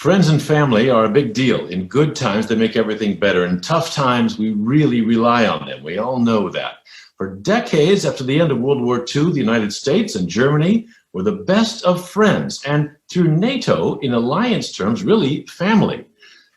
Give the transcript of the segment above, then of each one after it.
Friends and family are a big deal. In good times, they make everything better. In tough times, we really rely on them. We all know that. For decades after the end of World War II, the United States and Germany were the best of friends, and through NATO, in alliance terms, really family.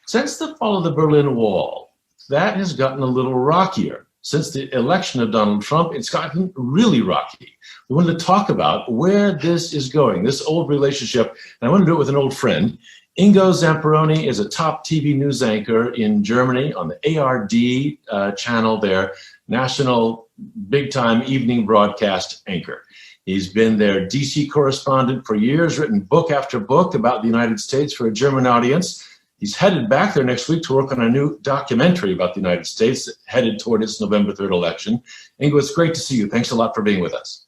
Since the fall of the Berlin Wall, that has gotten a little rockier. Since the election of Donald Trump, it's gotten really rocky. We wanted to talk about where this is going, this old relationship, and I want to do it with an old friend. Ingo Zamperoni is a top TV news anchor in Germany on the ARD channel, their national big-time evening broadcast anchor. He's been their DC correspondent for years, written book after book about the United States for a German audience. He's headed back there next week to work on a new documentary about the United States, headed toward its November 3rd election. Ingo, it's great to see you. Thanks a lot for being with us.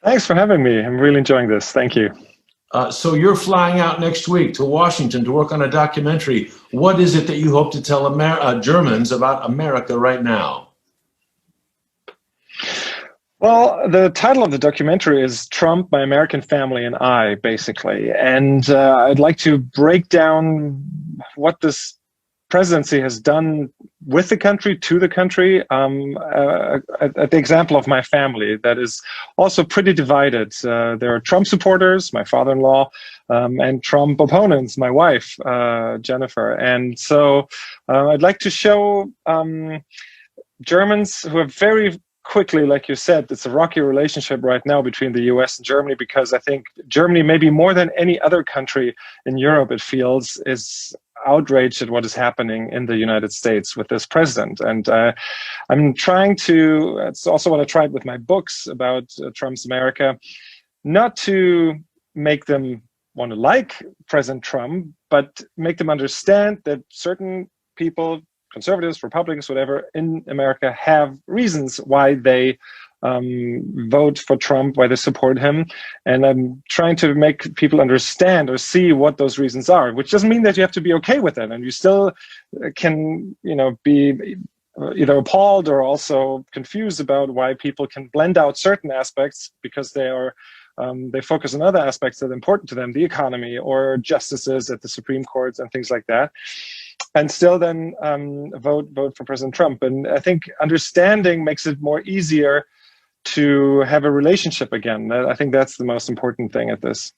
Thanks for having me. I'm really enjoying this. Thank you. So you're flying out next week to Washington to work on a documentary. What is it that you hope to tell Germans about America right now? Well, the title of the documentary is Trump, My American Family, and I, basically. And I'd like to break down what this presidency has done with the country, to the country, at the example of my family that is also pretty divided. There are Trump supporters, my father-in-law, and Trump opponents, my wife, Jennifer. And so I'd like to show Germans who are very quickly, like you said, it's a rocky relationship right now between the US and Germany, because I think Germany, maybe more than any other country in Europe, it feels, is outraged at what is happening in the United States with this president. And I'm trying to, it's also what I tried with my books about Trump's America, not to make them want to like President Trump, but make them understand that certain people, conservatives, Republicans, whatever, in America have reasons why they vote for Trump, why they support him. And I'm trying to make people understand or see what those reasons are, which doesn't mean that you have to be okay with it. And you still can, be either appalled or also confused about why people can blend out certain aspects because they are they focus on other aspects that are important to them, the economy or justices at the Supreme Courts and things like that, and still then vote for President Trump. And I think understanding makes it more easier to have a relationship again. I think that's the most important thing at this.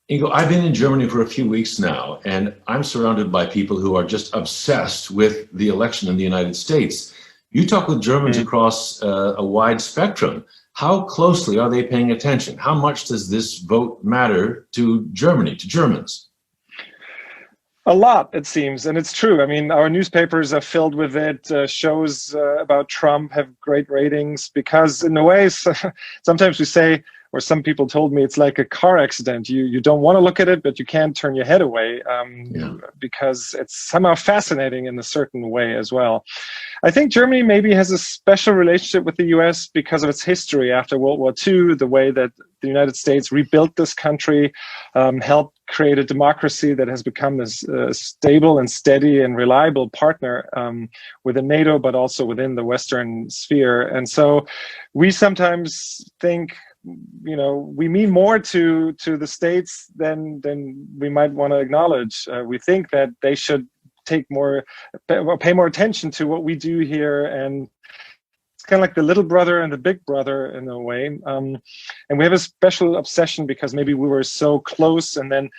Ingo, I've been in Germany for a few weeks now, and I'm surrounded by people who are just obsessed with the election in the United States. You talk with Germans across a wide spectrum. How closely are they paying attention? How much does this vote matter to Germany, to Germans? A lot, it seems, and it's true. I mean, our newspapers are filled with it. Shows about Trump have great ratings because, in a way, sometimes we say, or some people told me, it's like a car accident. You don't want to look at it, but you can't turn your head away because it's somehow fascinating in a certain way as well. I think Germany maybe has a special relationship with the US because of its history after World War II, the way that the United States rebuilt this country, helped create a democracy that has become a stable and steady and reliable partner within NATO, but also within the Western sphere. And so we sometimes think, we mean more to the states than we might want to acknowledge. We think that they should pay more attention to what we do here, and it's kind of like the little brother and the big brother in a way. And we have a special obsession because maybe we were so close, and then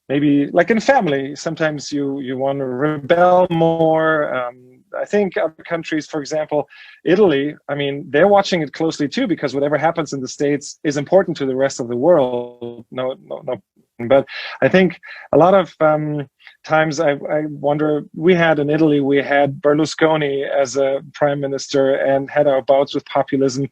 maybe like in family, sometimes you want to rebel more. I think other countries, for example, Italy, I mean, they're watching it closely too, because whatever happens in the States is important to the rest of the world. No. But I think a lot of times I wonder, we had in Italy, we had Berlusconi as a prime minister and had our bouts with populism.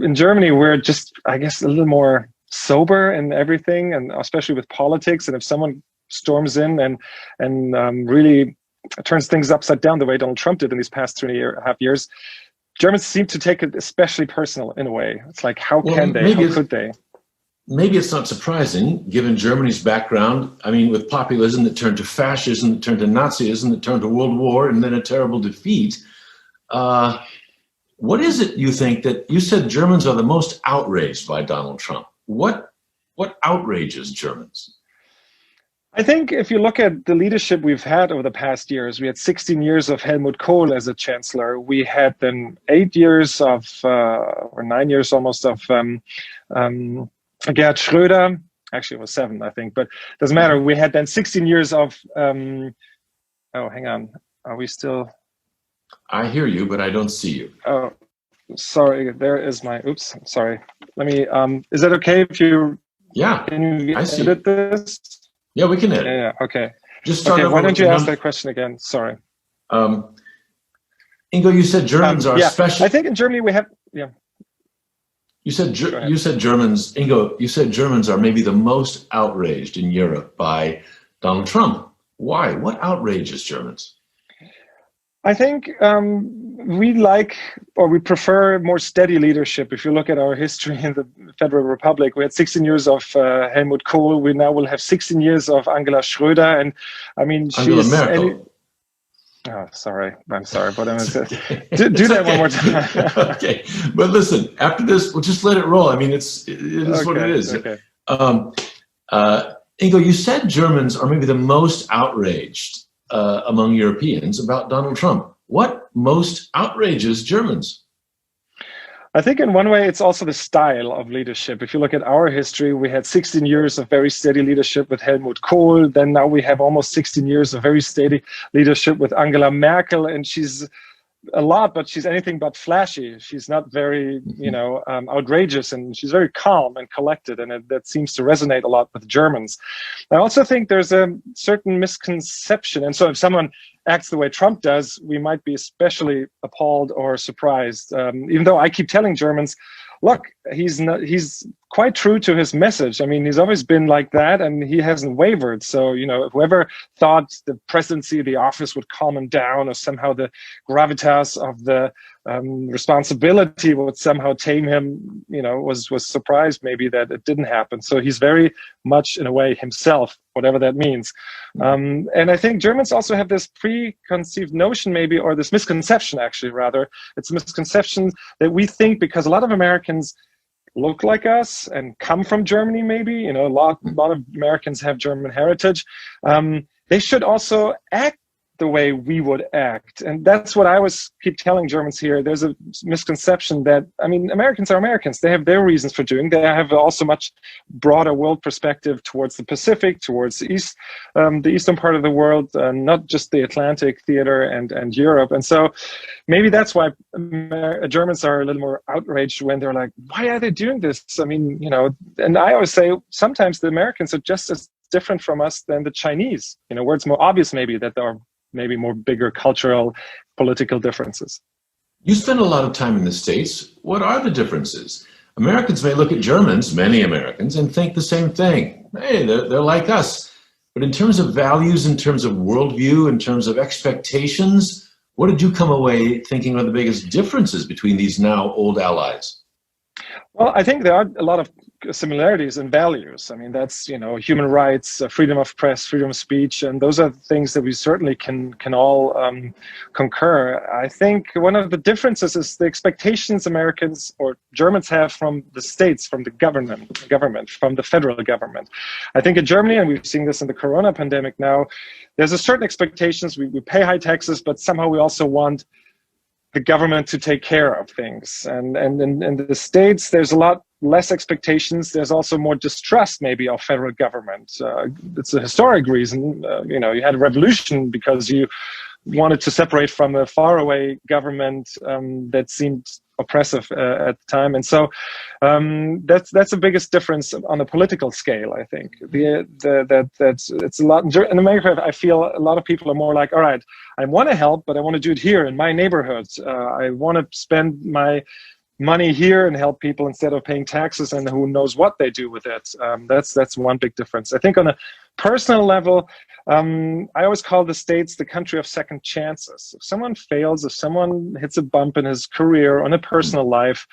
In Germany, we're just, I guess, a little more sober in everything, and especially with politics. And if someone storms in and really turns things upside down the way Donald Trump did in these past 3.5 years, Germans seem to take it especially personal in a way. It's like, how can they? How could they? Maybe it's not surprising, given Germany's background. I mean, with populism that turned to fascism, that turned to Nazism, that turned to World War, and then a terrible defeat. What is it you think that you said Germans are the most outraged by Donald Trump? What outrages Germans? I think if you look at the leadership we've had over the past years, we had 16 years of Helmut Kohl as a chancellor. We had then 8 years of, or 9 years almost of Gerhard Schröder. Actually, it was 7, I think, but doesn't matter. We had then 16 years of, oh, hang on. Are we still? I hear you, but I don't see you. Oh, sorry. There is my, oops, sorry. Let me, is that okay if you, yeah, can you I see. edit this? Yeah, we can edit. Yeah, okay. Just start over. Why don't you ask that question again? Sorry. Ingo, you said Germans are special. I think in Germany we have, You said Germans, Ingo, you said Germans are maybe the most outraged in Europe by Donald Trump. Why? What outrages Germans? I think we like, or we prefer more steady leadership. If you look at our history in the Federal Republic, we had 16 years of Helmut Kohl. We now will have 16 years of Angela Schröder. And I mean, Angela Merkel. Oh, sorry. I'm sorry, but I'm going to do that one more time. Okay. But listen, after this, we'll just let it roll. I mean, it is what it is. Okay. Ingo, you said Germans are maybe the most outraged among Europeans about Donald Trump. What most outrages Germans? I think in one way, it's also the style of leadership. If you look at our history, we had 16 years of very steady leadership with Helmut Kohl. Then now we have almost 16 years of very steady leadership with Angela Merkel. And she's a lot, but she's anything but flashy. She's not very, outrageous, and she's very calm and collected. And that seems to resonate a lot with Germans. I also think there's a certain misconception. And so if someone acts the way Trump does, we might be especially appalled or surprised. Even though I keep telling Germans, look, he's quite true to his message. I mean, he's always been like that, and he hasn't wavered. So, whoever thought the presidency, the office would calm him down, or somehow the gravitas of the responsibility would somehow tame him, was surprised maybe that it didn't happen. So he's very much, in a way, himself, whatever that means. And I think Germans also have this preconceived notion maybe, or this misconception actually, rather. It's a misconception that we think because a lot of Americans look like us and come from Germany maybe, a lot of Americans have German heritage. They should also act the way we would act. And that's what I always keep telling Germans here. There's a misconception that, Americans are Americans. They have their reasons for doing. They have also much broader world perspective towards the Pacific, towards the East, the eastern part of the world, not just the Atlantic theater and Europe. And so maybe that's why Germans are a little more outraged when they're like, why are they doing this? And I always say, sometimes the Americans are just as different from us than the Chinese, where it's more obvious maybe that there are maybe more bigger cultural, political differences. You spend a lot of time in the States. What are the differences? Americans may look at Germans, many Americans, and think the same thing. Hey, they're like us. But in terms of values, in terms of worldview, in terms of expectations, what did you come away thinking are the biggest differences between these now old allies? Well, I think there are a lot of similarities in values. That's, human rights, freedom of press, freedom of speech, and those are things that we certainly can all concur. I think one of the differences is the expectations Americans or Germans have from the states, from the government, from the federal government. I think in Germany, and we've seen this in the Corona pandemic now, there's a certain expectations. We pay high taxes, but somehow we also want the government to take care of things. And in the States, there's a lot less expectations. There's also more distrust maybe of federal government. It's a historic reason. You had a revolution because you wanted to separate from a faraway government that seemed oppressive at the time. And so that's the biggest difference on the political scale, I think. That's it's a lot in America. I feel a lot of people are more like, all right, I want to help, but I want to do it here in my neighborhood. I want to spend my money here and help people instead of paying taxes, and who knows what they do with it. That's one big difference. I think on a personal level, I always call the States the country of second chances. If someone fails, if someone hits a bump in his career or in a personal life,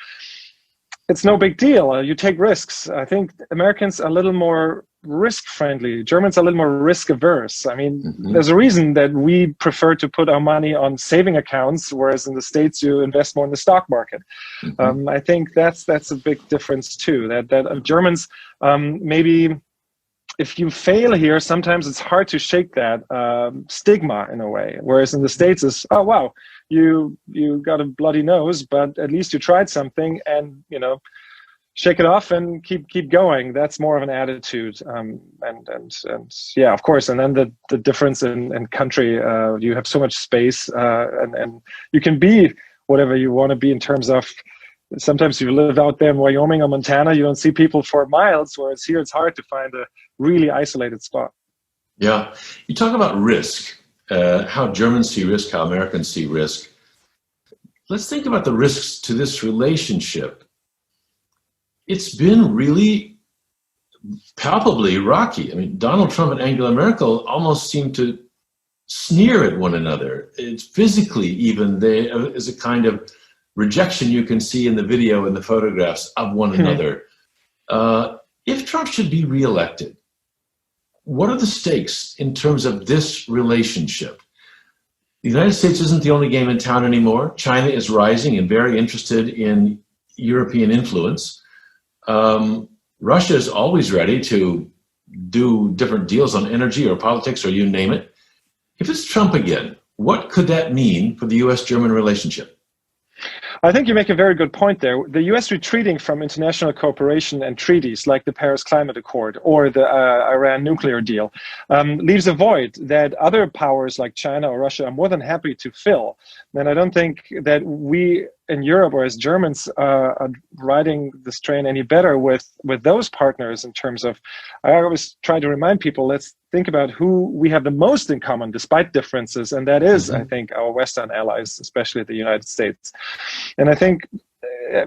it's no big deal. You take risks. I think Americans are a little more risk-friendly. Germans are a little more risk-averse. There's a reason that we prefer to put our money on saving accounts, whereas in the States you invest more in the stock market. I think that's a big difference too. That Germans maybe if you fail here, sometimes it's hard to shake that stigma in a way. Whereas in the States, is, oh wow, you got a bloody nose, but at least you tried something, and shake it off and keep going. That's more of an attitude, and yeah, of course. And then the difference in country, you have so much space, and you can be whatever you want to be in terms of. Sometimes you live out there in Wyoming or Montana, you don't see people for miles, whereas here it's hard to find a really isolated spot. Yeah. You talk about risk, how Germans see risk, how Americans see risk. Let's think about the risks to this relationship. It's been really palpably rocky. I mean, Donald Trump and Angela Merkel almost seem to sneer at one another. It's physically even, there is a kind of rejection you can see in the video and the photographs of one another. If Trump should be reelected, what are the stakes in terms of this relationship? The United States isn't the only game in town anymore. China is rising and very interested in European influence. Russia is always ready to do different deals on energy or politics or you name it. If it's Trump again, what could that mean for the US-German relationship? I think you make a very good point there. The US retreating from international cooperation and treaties like the Paris Climate Accord or the Iran nuclear deal leaves a void that other powers like China or Russia are more than happy to fill. And I don't think that we in Europe or as Germans are riding this train any better with those partners in terms of, I always try to remind people, let's think about who we have the most in common despite differences. And that is, I think, our Western allies, especially the United States. And I think,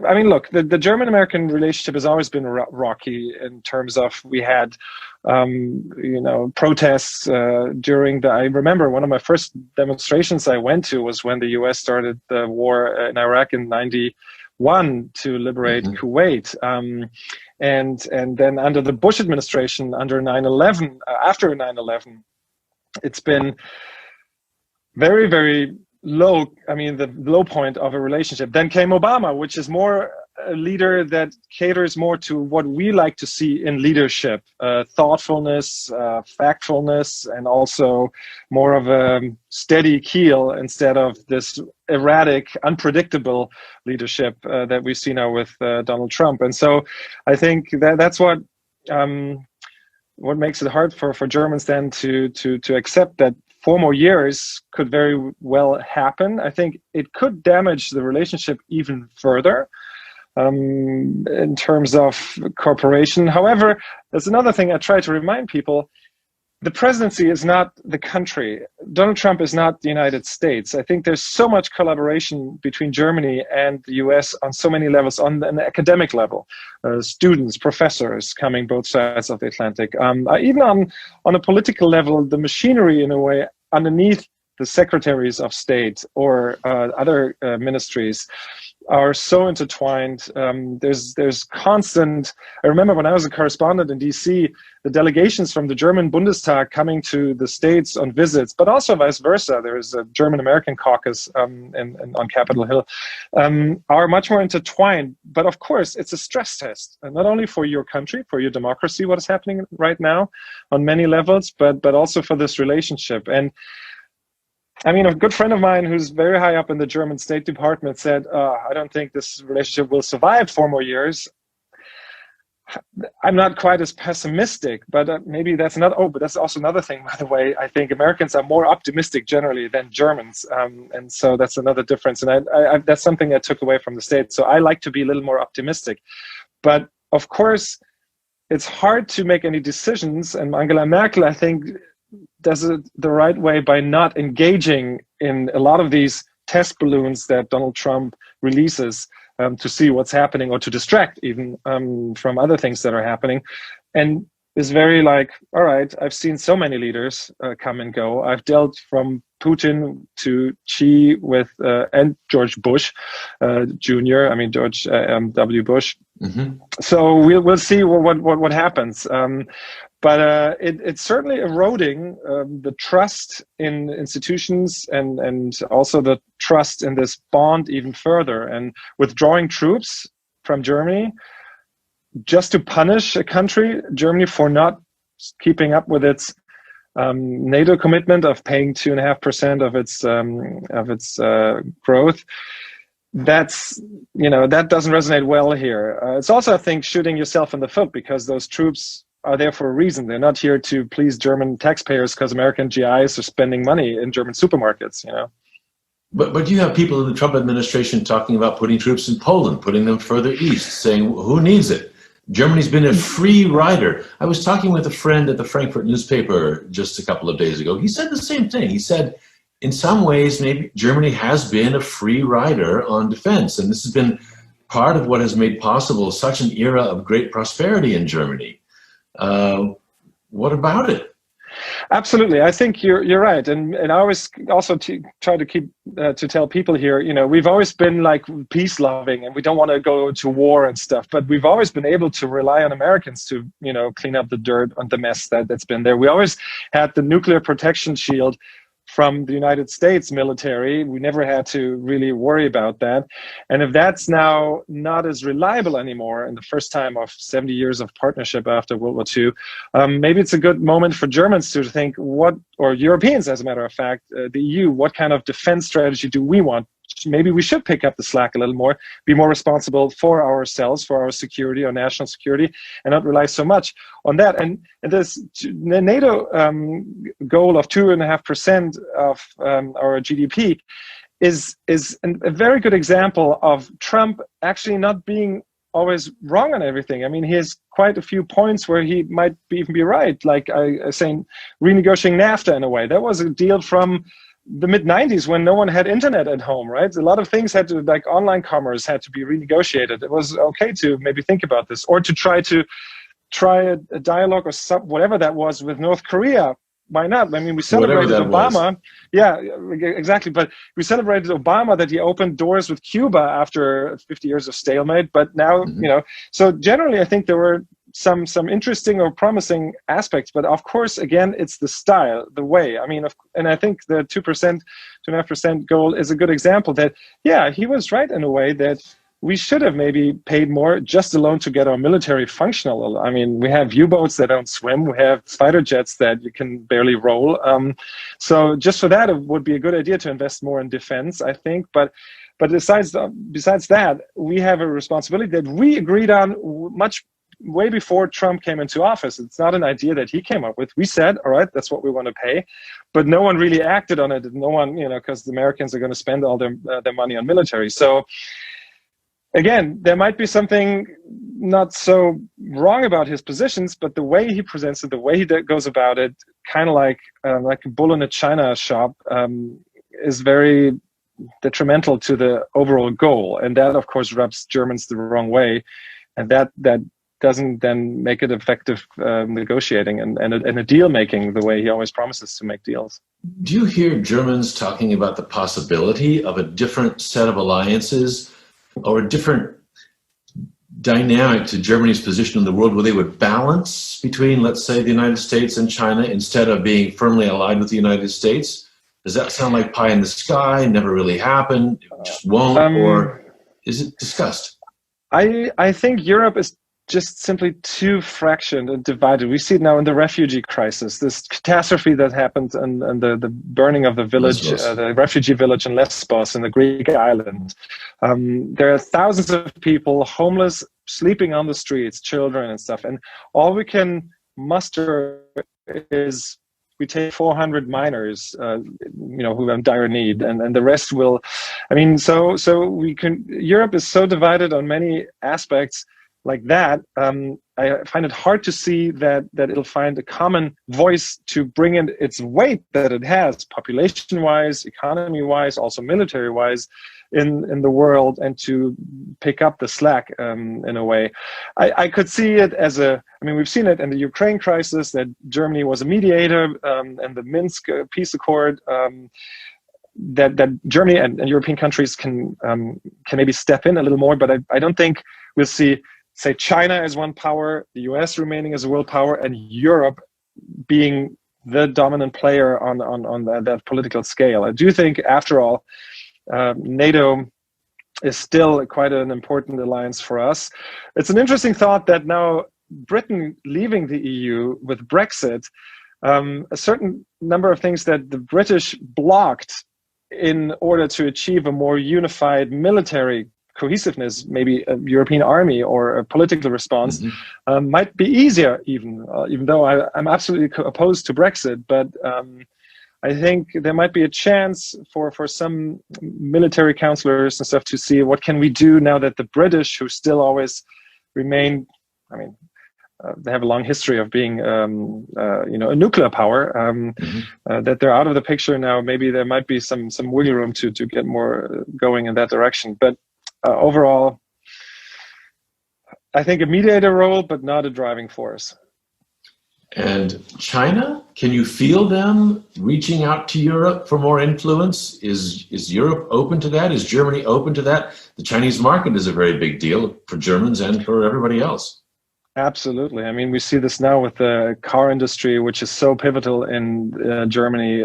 I mean, look, the German-American relationship has always been rocky in terms of we had, protests during I remember one of my first demonstrations I went to was when the US started the war in Iraq in 91 to liberate Kuwait. And then under the Bush administration, under 9/11, after 9/11, it's been very, very low. I mean, the low point of a relationship. Then came Obama, which is more a leader that caters more to what we like to see in leadership, thoughtfulness, factfulness, and also more of a steady keel instead of this erratic, unpredictable leadership that we see now with Donald Trump. And so I think that's what makes it hard for Germans then to accept that 4 more years could very well happen. I think it could damage the relationship even further in terms of cooperation. However, there's another thing I try to remind people. The presidency is not the country. Donald Trump is not the United States. I think there's so much collaboration between Germany and the US on so many levels, on an academic level, students, professors coming both sides of the Atlantic. Even on a political level, the machinery in a way underneath the secretaries of state or other ministries are so intertwined. There's constant. I remember when I was a correspondent in DC, the delegations from the German Bundestag coming to the States on visits, but also vice versa. There is a German-American caucus on Capitol Hill, are much more intertwined. But of course, it's a stress test, and not only for your country, for your democracy, what is happening right now on many levels, but also for this relationship. And I mean, a good friend of mine who's very high up in the German State Department said, I don't think this relationship will survive 4 more years. I'm not quite as pessimistic, but maybe that's not. Oh, but that's also another thing, by the way. I think Americans are more optimistic generally than Germans. And so that's another difference. And I that's something I took away from the States. So I like to be a little more optimistic. But of course, it's hard to make any decisions. And Angela Merkel, I think, does it the right way by not engaging in a lot of these test balloons that Donald Trump releases to see what's happening or to distract even from other things that are happening. And is very like, all right, I've seen so many leaders come and go. I've dealt from Putin to Xi with and George Bush Jr. I mean, George W. Bush. So we'll see what happens. But it's certainly eroding the trust in institutions and also the trust in this bond even further. And withdrawing troops from Germany just to punish a country, Germany, for not keeping up with its NATO commitment of paying 2.5% of its growth. That's, that doesn't resonate well here. It's also, I think, shooting yourself in the foot, because those troops are there for a reason. They're not here to please German taxpayers because American GIs are spending money in German supermarkets, But you have people in the Trump administration talking about putting troops in Poland, putting them further east, saying, who needs it? Germany's been a free rider. I was talking with a friend at the Frankfurt newspaper just a couple of days ago. He said the same thing. He said, in some ways, maybe Germany has been a free rider on defense. And this has been part of what has made possible such an era of great prosperity in Germany. What about it? Absolutely, I think you're right, and I always also try to keep to tell people here, we've always been like peace loving, and we don't want to go to war and stuff. But we've always been able to rely on Americans to clean up the dirt and the mess that's been there. We always had the nuclear protection shield from the United States military. We never had to really worry about that. And if that's now not as reliable anymore in the first time of 70 years of partnership after World War II, maybe it's a good moment for Germans to think or Europeans, as a matter of fact, the EU, what kind of defense strategy do we want? Maybe we should pick up the slack a little more, be more responsible for ourselves, for our security, our national security, and not rely so much on that. And this NATO goal of 2.5% of our GDP is a very good example of Trump actually not being always wrong on everything. I mean, he has quite a few points where he might even be right, like I saying renegotiating NAFTA in a way. That was a deal from the mid-90s when no one had internet at home, right? A lot of things had to, like online commerce had to be renegotiated. It was okay to maybe think about this, or to try a dialogue or whatever that was with North Korea. Why not? I mean, we celebrated Obama. Yeah, exactly. But we celebrated Obama that he opened doors with Cuba after 50 years of stalemate. But now, so generally, I think there were some interesting or promising aspects, but of course, again, it's the style, the way. I mean, and I think the 2.5% goal is a good example that, yeah, he was right in a way that we should have maybe paid more just alone to get our military functional. I mean, we have U-boats that don't swim, we have fighter jets that you can barely roll. So just for that, it would be a good idea to invest more in defense, I think. But besides that, we have a responsibility that we agreed on way before Trump came into office. It's not an idea that he came up with. We said, all right, that's what we want to pay, but no one really acted on it. No one, because the Americans are going to spend all their money on military. So again, there might be something not so wrong about his positions, but the way he presents it, the way he goes about it, kind of like a bull in a china shop, is very detrimental to the overall goal. And that, of course, rubs Germans the wrong way. And that doesn't then make it effective negotiating and a deal making the way he always promises to make deals. Do you hear Germans talking about the possibility of a different set of alliances or a different dynamic to Germany's position in the world, where they would balance between, let's say, the United States and China instead of being firmly allied with the United States? Does that sound like pie in the sky, never really happened, it just won't, or is it discussed? I think Europe is just simply too fractured and divided. We see it now in the refugee crisis, this catastrophe that happened and the burning of the village, the refugee village in Lesbos in the Greek island. There are thousands of people homeless, sleeping on the streets, children and stuff. And all we can muster is we take 400 miners, who are in dire need, and the rest will, so we can, Europe is so divided on many aspects like that. I find it hard to see that it'll find a common voice to bring in its weight that it has, population-wise, economy-wise, also military-wise, in the world, and to pick up the slack in a way. I could see it as we've seen it in the Ukraine crisis, that Germany was a mediator, and the Minsk peace accord, that Germany and European countries can maybe step in a little more, but I don't think we'll see, say, China as one power, the US remaining as a world power, and Europe being the dominant player on that political scale. I do think, after all, NATO is still quite an important alliance for us. It's an interesting thought that now Britain leaving the EU with Brexit, a certain number of things that the British blocked in order to achieve a more unified military cohesiveness, maybe a European army or a political response, might be easier even though I'm absolutely opposed to Brexit. But I think there might be a chance for some military counselors and stuff to see what can we do now that the British, who still always remain, I mean, they have a long history of being, a nuclear power, that they're out of the picture now. Maybe there might be some wiggle room to get more going in that direction. But overall, I think a mediator role, but not a driving force. And China, can you feel them reaching out to Europe for more influence? Is Europe open to that? Is Germany open to that? The Chinese market is a very big deal for Germans and for everybody else. Absolutely. I mean, we see this now with the car industry, which is so pivotal in Germany,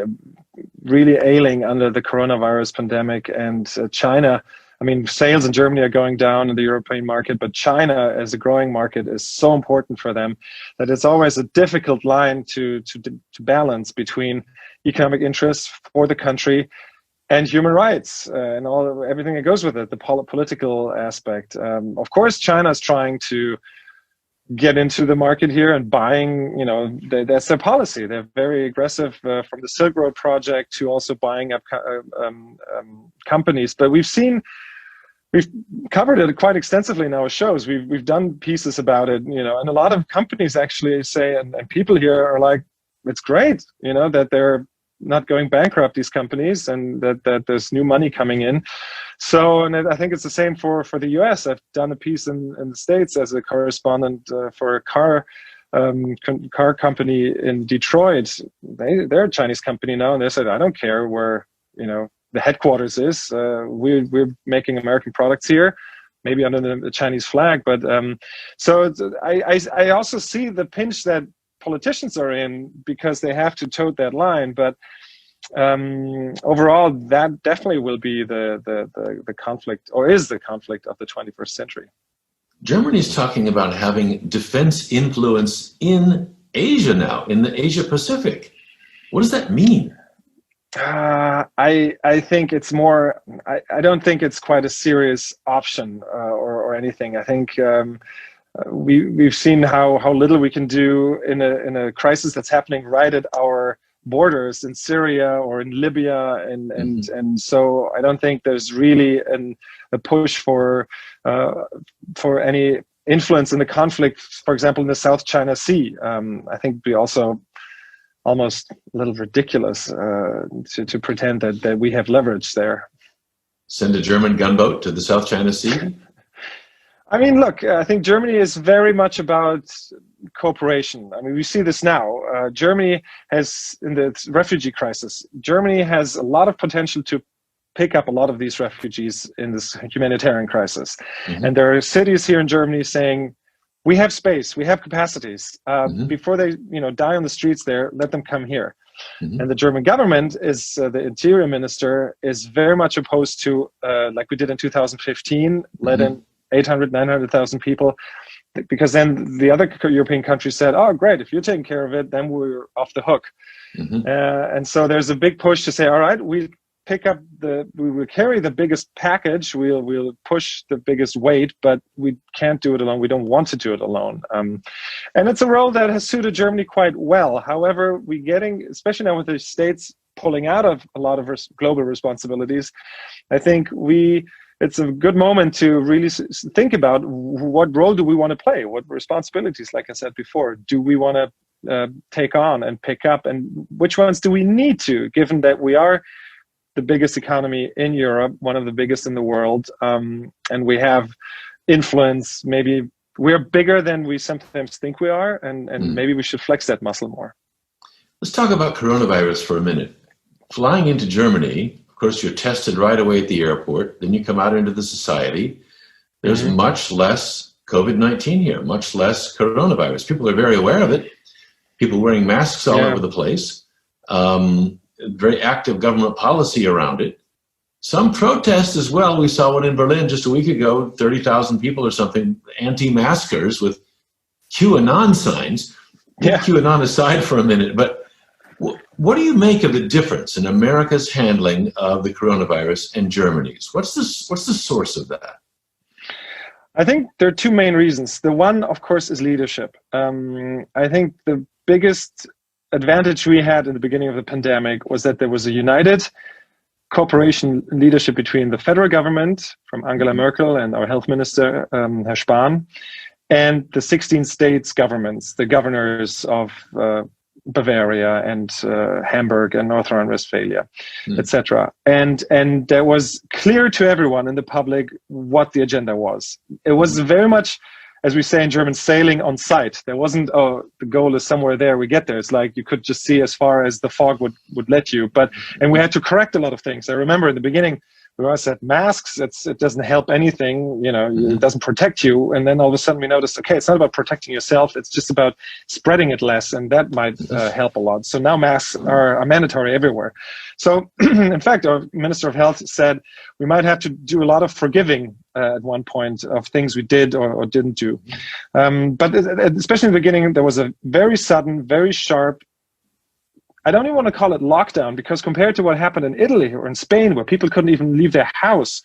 really ailing under the coronavirus pandemic. And China, I mean, sales in Germany are going down in the European market, but China as a growing market is so important for them that it's always a difficult line to balance between economic interests for the country and human rights and everything that goes with it, the political aspect. Of course, China is trying to get into the market here and buying, that's their policy. They're very aggressive from the Silk Road project to also buying up companies. But we've covered it quite extensively in our shows. We've done pieces about it, and a lot of companies actually say, and people here are like, it's great, that they're not going bankrupt, these companies, and that there's new money coming in. So, and I think it's the same for the US. I've done a piece in the States as a correspondent for a car company in Detroit. They're a Chinese company now, and they said, I don't care where, the headquarters is. We're making American products here, maybe under the Chinese flag. But so I also see the pinch that politicians are in because they have to tote that line. But overall, that definitely will be the conflict, or is the conflict of the 21st century. Germany's talking about having defense influence in Asia now, in the Asia Pacific. What does that mean? I think it's more. I don't think it's quite a serious option or anything. I think we've seen how little we can do in a crisis that's happening right at our borders in Syria or in Libya, and so I don't think there's really a push for any influence in the conflict. For example, in the South China Sea, I think we also almost a little ridiculous to pretend that we have leverage there. Send a German gunboat to the South China Sea? I mean, look, I think Germany is very much about cooperation. I mean, we see this now. Germany has, in the refugee crisis, Germany has a lot of potential to pick up a lot of these refugees in this humanitarian crisis. And there are cities here in Germany saying, we have space, we have capacities. Before they die on the streets there, let them come here. And the German government is, the interior minister is very much opposed to, like we did in 2015, let in 800, 900,000 people, because then the other European countries said, oh, great, if you're taking care of it, then we're off the hook. And so there's a big push to say, all right, we will carry the biggest package, we'll push the biggest weight, but we can't do it alone. We don't want to do it alone. And it's a role that has suited Germany quite well. However, we're getting, especially now with the states pulling out of a lot of global responsibilities, I think it's a good moment to really think about what role do we want to play? What responsibilities, like I said before, do we want to take on and pick up? And which ones do we need to, given that we are the biggest economy in Europe, one of the biggest in the world, and we have influence. Maybe we're bigger than we sometimes think we are, and maybe we should flex that muscle more. Let's talk about coronavirus for a minute. Flying into Germany, of course, you're tested right away at the airport, then you come out into the society. There's much less COVID-19 here, much less coronavirus. People are very aware of it. People wearing masks all over the place. Very active government policy around it. Some protests as well. We saw one in Berlin just a week ago, 30,000 people or something, anti-maskers with QAnon signs. Yeah. QAnon aside for a minute, but what do you make of the difference in America's handling of the coronavirus and Germany's? What's the source of that? I think there are two main reasons. The one, of course, is leadership. I think the biggest advantage we had in the beginning of the pandemic was that there was a united cooperation leadership between the federal government, from Angela Merkel and our health minister, Herr Spahn, and the 16 states governments, the governors of Bavaria and Hamburg and North Rhine-Westphalia, etc. And there was clear to everyone in the public what the agenda was. It was very much, as we say in German, sailing on sight. There wasn't, oh, the goal is somewhere there, we get there. It's like you could just see as far as the fog would let you. And we had to correct a lot of things. I remember in the beginning, we always said masks, it doesn't help anything, it doesn't protect you. And then all of a sudden we noticed, okay, it's not about protecting yourself, it's just about spreading it less, and that might help a lot. So now masks are mandatory everywhere. So in fact, our Minister of Health said we might have to do a lot of forgiving at one point of things we did or didn't do. But especially in the beginning, there was a very sudden, very sharp, I don't even want to call it lockdown, because compared to what happened in Italy or in Spain, where people couldn't even leave their house,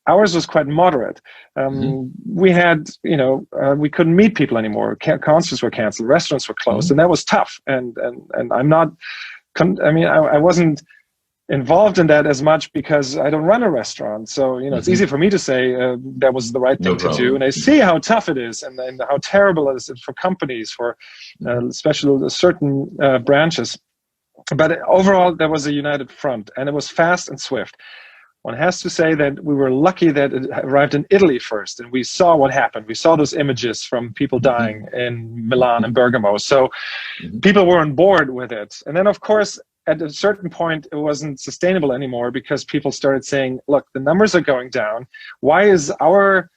ours was quite moderate. We had, we couldn't meet people anymore. Concerts were canceled, restaurants were closed, and that was tough. And I'm not, I wasn't involved in that as much because I don't run a restaurant. So, it's easy for me to say that was the right thing to do. And I see how tough it is and how terrible it is for companies, for especially certain branches. But overall, there was a united front, and it was fast and swift. One has to say that we were lucky that it arrived in Italy first, and we saw what happened. We saw those images from people dying in Milan and Bergamo. So people were on board with it. And then, of course, at a certain point, it wasn't sustainable anymore, because people started saying, look, the numbers are going down. Why is our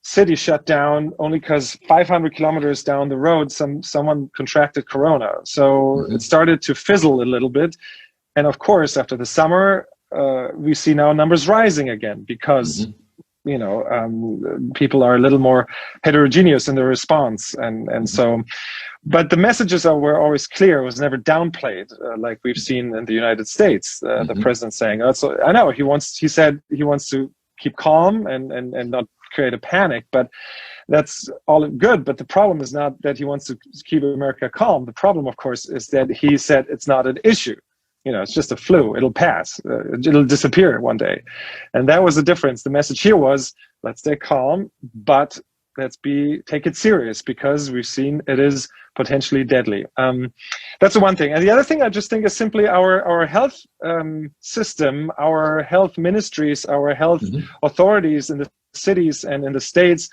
city shut down only because 500 kilometers down the road someone contracted corona? So it started to fizzle a little bit. And of course, after the summer, we see now numbers rising again, because people are a little more heterogeneous in their response. And so, but the messages were always clear. It was never downplayed, like we've seen in the United States. The president saying, I know he said he wants to keep calm and not create a panic, but that's all good. But the problem is not that he wants to keep America calm. The problem, of course, is that he said it's not an issue. It's just a flu. It'll pass. It'll disappear one day. And that was the difference. The message here was, let's stay calm, but let's take it serious, because we've seen it is potentially deadly. That's the one thing. And the other thing I just think is simply our health system, our health ministries, our health authorities in the cities and in the states,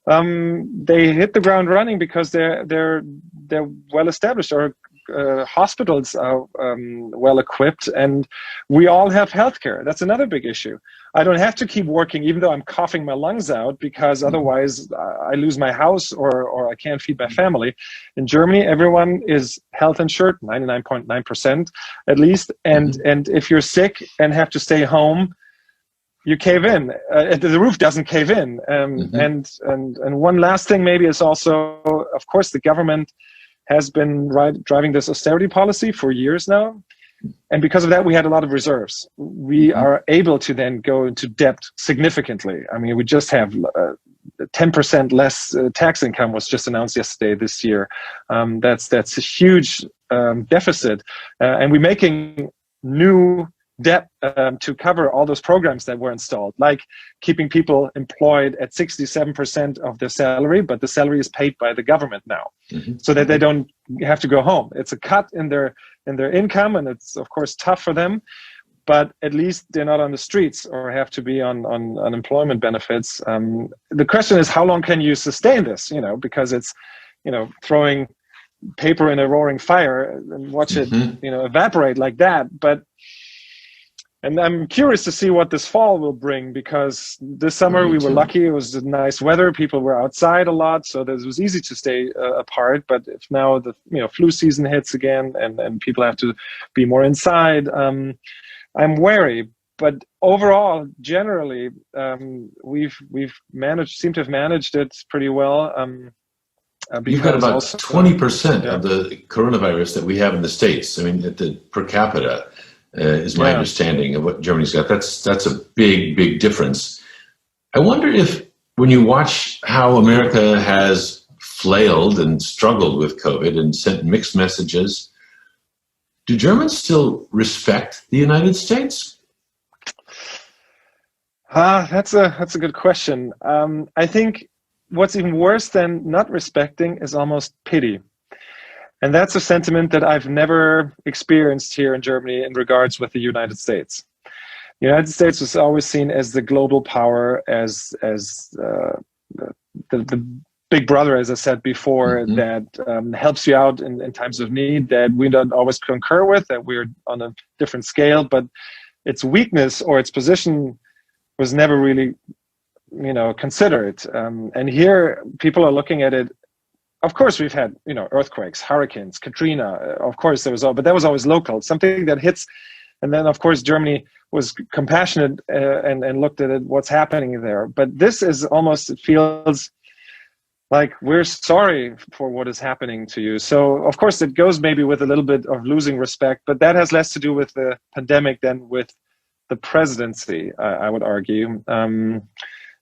they hit the ground running because they're well established. Our hospitals are well equipped, and we all have healthcare. That's another big issue. I don't have to keep working, even though I'm coughing my lungs out, because otherwise I lose my house or I can't feed my family. In Germany, everyone is health insured, 99.9% at least. And if you're sick and have to stay home, you cave in. The roof doesn't cave in. And one last thing maybe is also, of course, the government has been driving this austerity policy for years now. And because of that, we had a lot of reserves. We are able to then go into debt significantly. I mean, we just have 10% less tax income was just announced yesterday this year. That's a huge deficit. And we're making new debt to cover all those programs that were installed, like keeping people employed at 67% of their salary, but the salary is paid by the government now, so that they don't have to go home. It's a cut in their income, and it's of course tough for them, but at least they're not on the streets or have to be on unemployment benefits. The question is, how long can you sustain this? Because it's throwing paper in a roaring fire and watch it evaporate like that. And I'm curious to see what this fall will bring, because this summer we were lucky. It was nice weather. People were outside a lot, so it was easy to stay apart. But if now the flu season hits again and people have to be more inside, I'm wary. But overall, generally, we've seem to have managed it pretty well. You've got about also 20% of the coronavirus that we have in the States. I mean, per capita is my understanding of what Germany's got. That's a big difference. I wonder if, when you watch how America has flailed and struggled with COVID and sent mixed messages, do Germans still respect the United States? That's a good question. I think what's even worse than not respecting is almost pity. And that's a sentiment that I've never experienced here in Germany in regards with the United States. The United States was always seen as the global power, as the big brother, as I said before, that helps you out in times of need, that we don't always concur with, that we're on a different scale, but its weakness or its position was never really, considered. And here people are looking at it. Of course, we've had, earthquakes, hurricanes, Katrina. Of course, but that was always local, something that hits. And then, of course, Germany was compassionate and looked at it, what's happening there. But this is almost, it feels like we're sorry for what is happening to you. So, of course, it goes maybe with a little bit of losing respect, but that has less to do with the pandemic than with the presidency, I would argue.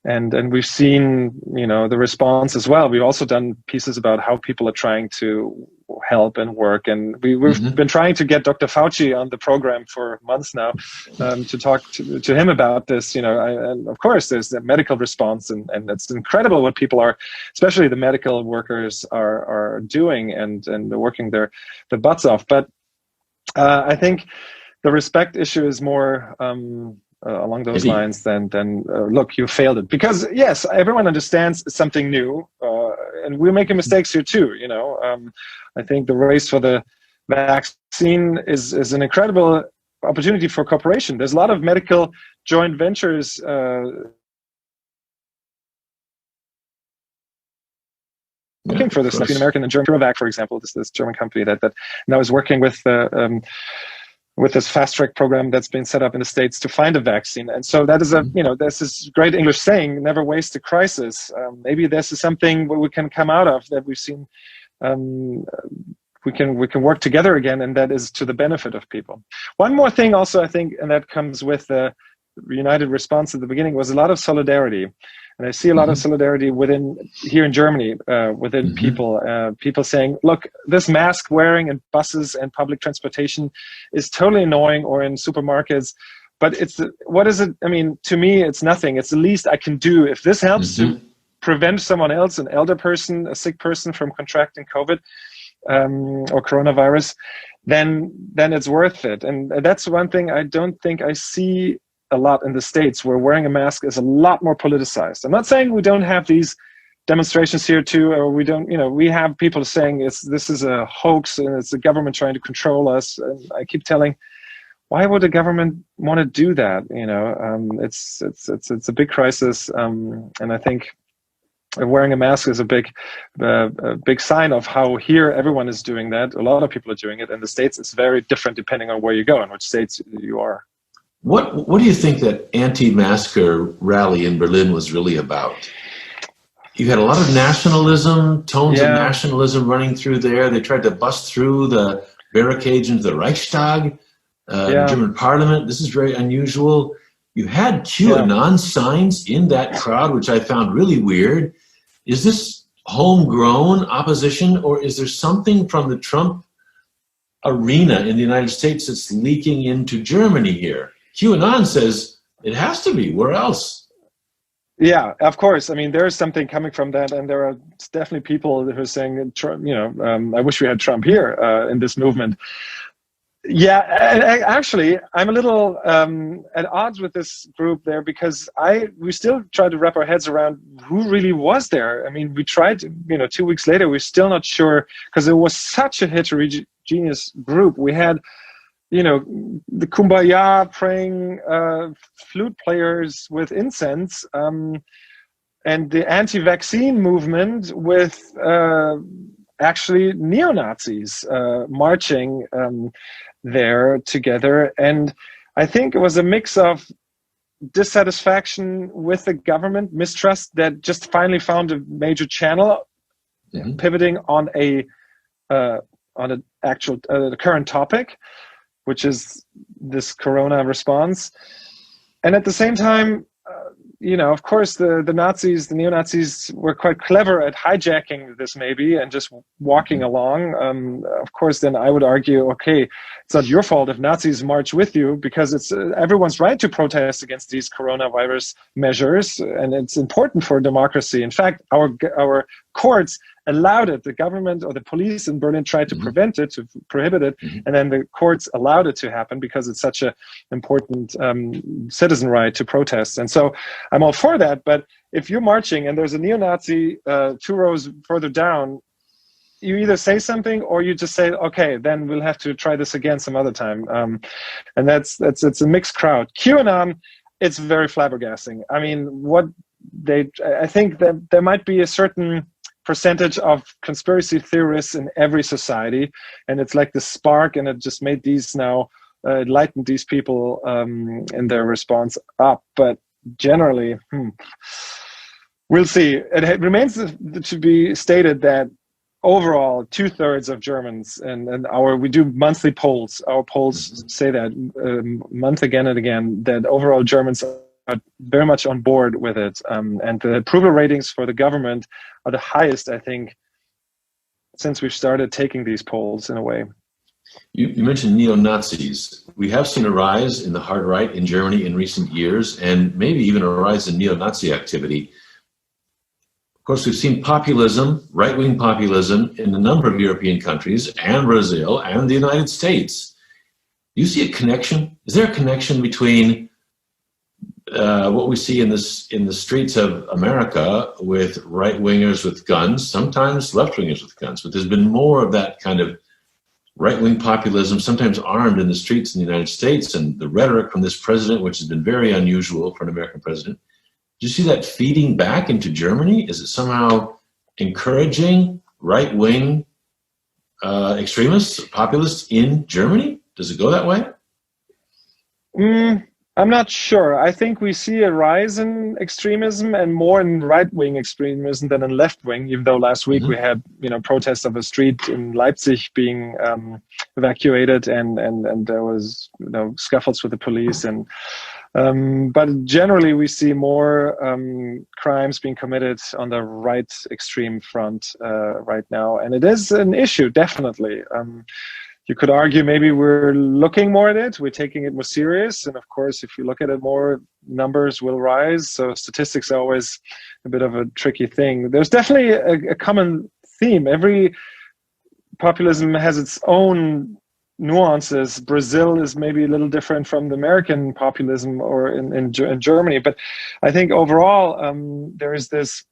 And we've seen, the response as well. We've also done pieces about how people are trying to help and work. And we've been trying to get Dr. Fauci on the program for months now to talk to him about this. And of course, there's the medical response, and it's incredible what people are, especially the medical workers, are doing and they're working their butts off. But I think the respect issue is more along those lines than look, you failed it. Because yes, everyone understands something new, and we're making mistakes here too. I think the race for the vaccine is an incredible opportunity for cooperation. There's a lot of medical joint ventures looking for this between American and German. CureVac, for example, this German company that now is working with this fast track program that's been set up in the States to find a vaccine. And so that is there's this great English saying, never waste a crisis. Maybe this is something where we can come out of, that we've seen, we can work together again, and that is to the benefit of people. One more thing also, I think, and that comes with the united response at the beginning, was a lot of solidarity. And I see a lot of solidarity here in Germany, within people saying, look, this mask wearing in buses and public transportation is totally annoying, or in supermarkets, but what is it? I mean, to me, it's nothing. It's the least I can do. If this helps to prevent someone else, an elder person, a sick person, from contracting COVID or coronavirus, then it's worth it. And that's one thing I don't think I see a lot in the States, where wearing a mask is a lot more politicized. I'm not saying we don't have these demonstrations here too, or we don't, we have people saying this is a hoax and it's the government trying to control us. And I keep telling, why would the government want to do that? It's a big crisis, and I think wearing a mask is a big sign of how here everyone is doing that. A lot of people are doing it. In the States, it's very different depending on where you go and which states you are. What do you think that anti-masker rally in Berlin was really about? You had a lot of nationalism, tones of nationalism running through there. They tried to bust through the barricades into the Reichstag, the German parliament. This is very unusual. You had QAnon signs in that crowd, which I found really weird. Is this homegrown opposition, or is there something from the Trump arena in the United States that's leaking into Germany here? QAnon says it has to be. Where else? Yeah, of course. I mean, there is something coming from that, and there are definitely people who are saying, I wish we had Trump here in this movement. Yeah, actually, I'm a little at odds with this group there, because we still try to wrap our heads around who really was there. I mean, we tried, 2 weeks later, we're still not sure, because it was such a heterogeneous group. We had the Kumbaya praying flute players with incense, and the anti-vaccine movement with actually neo-Nazis marching there together. And I think it was a mix of dissatisfaction with the government, mistrust that just finally found a major channel pivoting on an actual the current topic, which is this corona response. And at the same time, of course, the Nazis, the neo-Nazis were quite clever at hijacking this maybe and just walking along. Of course, then I would argue, okay, it's not your fault if Nazis march with you, because it's everyone's right to protest against these coronavirus measures, and it's important for democracy. In fact, our courts allowed it. The government or the police in Berlin tried to prevent it, to prohibit it, and then the courts allowed it to happen because it's such an important citizen right to protest. And so I'm all for that. But if you're marching and there's a neo-Nazi 2 rows further down, you either say something or you just say, okay, then we'll have to try this again some other time. And it's a mixed crowd. QAnon, it's very flabbergasting. I mean, I think that there might be a certain percentage of conspiracy theorists in every society, and it's like the spark, and it just made these now lightened these people in their response up. But generally, we'll see. It remains to be stated that overall 2/3 of Germans, and we do monthly polls. Our polls say that month again and again, that overall Germans are very much on board with it, and the approval ratings for the government are the highest, I think, since we've started taking these polls in a way. You mentioned neo-Nazis. We have seen a rise in the hard right in Germany in recent years, and maybe even a rise in neo-Nazi activity. Of course, we've seen populism, right-wing populism, in a number of European countries, and Brazil, and the United States. Do you see a connection? Is there a connection between what we see in the streets of America with right-wingers with guns, sometimes left-wingers with guns, but there's been more of that kind of right-wing populism, sometimes armed in the streets in the United States, and the rhetoric from this president, which has been very unusual for an American president. Do you see that feeding back into Germany? Is it somehow encouraging right-wing extremists, populists in Germany? Does it go that way? I'm not sure. I think we see a rise in extremism and more in right-wing extremism than in left-wing, even though last week we had, protests of a street in Leipzig being evacuated, and there was, scuffles with the police. And but generally we see more crimes being committed on the right extreme front right now. And it is an issue, definitely. You could argue maybe we're looking more at it, we're taking it more serious, and of course, if you look at it more, numbers will rise. So statistics are always a bit of a tricky thing. There's definitely a common theme. Every populism has its own nuances. Brazil is maybe a little different from the American populism or in Germany, but I think overall there is this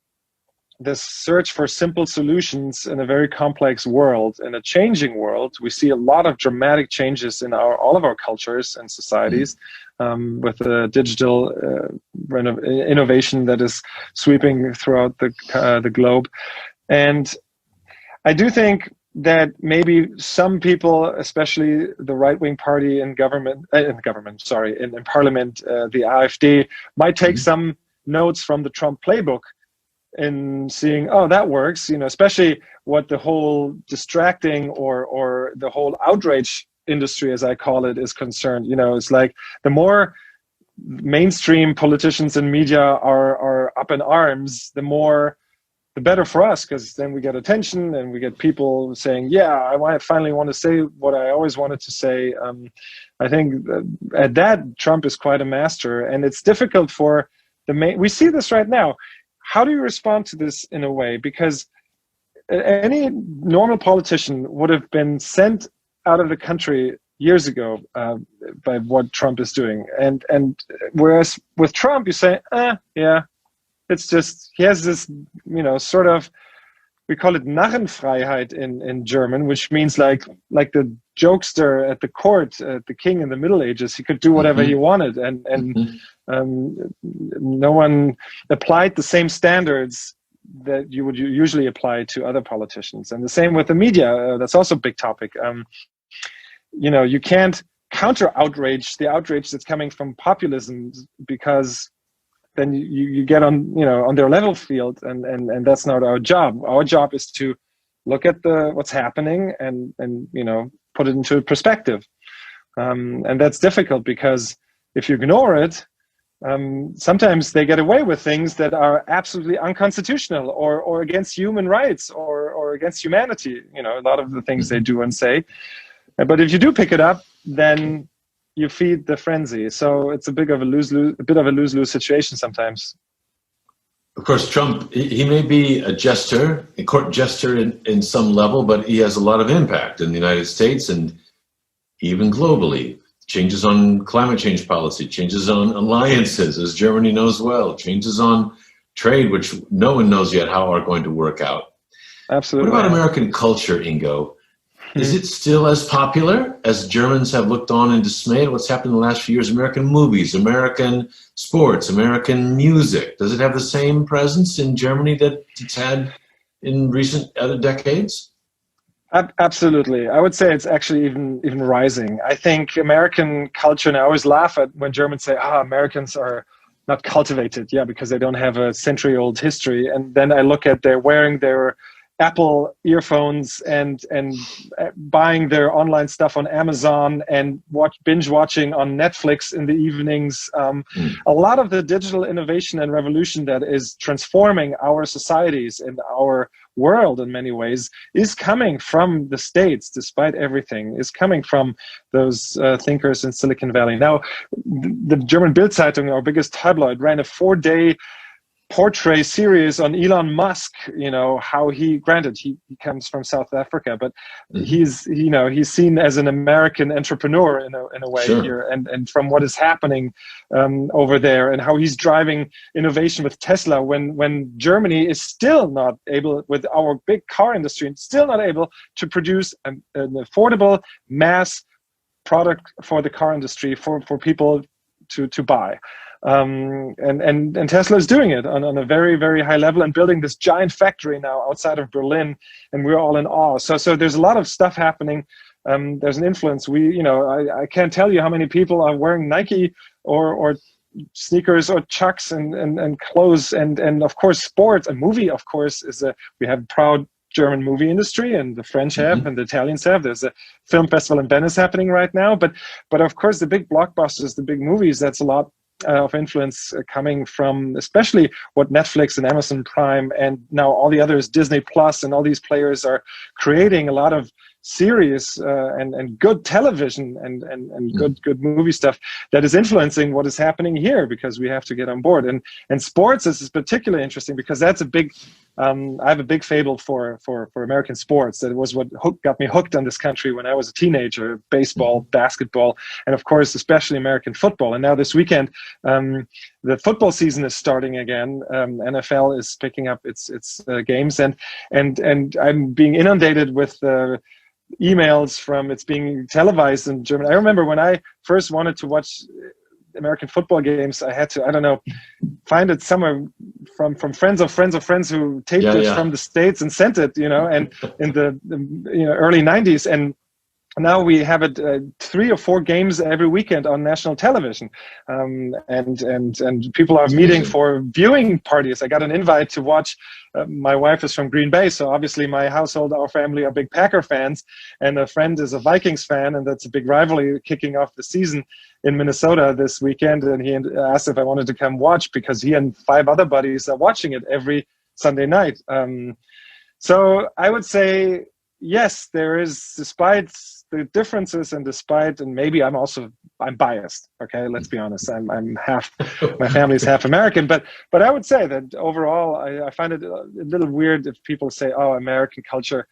search for simple solutions in a very complex world, in a changing world. We see a lot of dramatic changes in all of our cultures and societies, with the digital innovation that is sweeping throughout the globe. And I do think that maybe some people, especially the right-wing party in parliament, the AfD, might take some notes from the Trump playbook, in seeing, oh, that works, especially what the whole distracting or the whole outrage industry, as I call it, is concerned. It's like the more mainstream politicians and media are up in arms, the better for us, because then we get attention and we get people saying, yeah, I finally want to say what I always wanted to say. I think at that, Trump is quite a master, and it's difficult for we see this right now. How do you respond to this in a way? Because any normal politician would have been sent out of the country years ago by what Trump is doing. And whereas with Trump, you say, yeah, it's just, he has this, sort of, we call it Narrenfreiheit in German, which means like the jokester at the court, the king in the Middle Ages. He could do whatever he wanted, and no one applied the same standards that you would usually apply to other politicians. And the same with the media. That's also a big topic. You can't counter outrage, the outrage that's coming from populism, because then you get on, on their level field, and that's not our job. Our job is to look at what's happening and put it into perspective. And that's difficult because if you ignore it, sometimes they get away with things that are absolutely unconstitutional or against human rights or against humanity. A lot of the things they do and say. But if you do pick it up, then you feed the frenzy. So it's a bit of a lose-lose situation sometimes. Of course, Trump, he may be a jester, a court jester in some level, but he has a lot of impact in the United States and even globally. Changes on climate change policy, changes on alliances, as Germany knows well, changes on trade, which no one knows yet how are going to work out. Absolutely. What about American culture, Ingo? Is it still as popular as Germans have looked on in dismay at what's happened in the last few years? American movies, American sports, American music. Does it have the same presence in Germany that it's had in recent other decades? Absolutely. I would say it's actually even rising. I think American culture, and I always laugh at when Germans say, Americans are not cultivated, because they don't have a century-old history. And then I look at they're wearing their Apple earphones and buying their online stuff on Amazon and binge watching on Netflix in the evenings. A lot of the digital innovation and revolution that is transforming our societies and our world in many ways is coming from the States, despite everything, is coming from those thinkers in Silicon Valley. Now, the German Bild Zeitung, our biggest tabloid, ran a 4-day portrait series on Elon Musk, how he comes from South Africa, but he's seen as an American entrepreneur in a way here, and from what is happening over there, and how he's driving innovation with Tesla when Germany is still not able, with our big car industry, still not able to produce an affordable mass product for the car industry for people to buy. And Tesla is doing it on a very, very high level and building this giant factory now outside of Berlin, and we're all in awe. So there's a lot of stuff happening. There's an influence. I can't tell you how many people are wearing Nike or sneakers or Chucks and clothes, and of course sports. A movie, of course, we have proud German movie industry, and the French have and the Italians have. There's a film festival in Venice happening right now, but of course the big blockbusters, the big movies, that's a lot of influence coming from especially what Netflix and Amazon Prime and now all the others, Disney Plus, and all these players are creating a lot of series and good television and good movie stuff that is influencing what is happening here, because we have to get on board. And sports is particularly interesting because that's a big I have a big fable for American sports. That was what got me hooked on this country when I was a teenager: baseball, basketball, and of course especially American football. And now this weekend the football season is starting again. NFL is picking up its games, and I'm being inundated with emails from it's being televised in Germany. I remember when I first wanted to watch American football games, I had to, find it somewhere from friends of friends of friends who taped it from the States and sent it, and in the early 90s. And now we have it 3 or 4 games every weekend on national television, and people are meeting for viewing parties. I got an invite to watch. My wife is from Green Bay, so obviously my household, our family, are big Packer fans, and a friend is a Vikings fan, and that's a big rivalry kicking off the season in Minnesota this weekend. And he asked if I wanted to come watch because he and 5 other buddies are watching it every Sunday night. So I would say yes, there is, despite the differences and maybe I'm biased. Okay, let's be honest. I'm half, my family's half American, but I would say that overall, I find it a little weird if people say, "Oh, American culture,"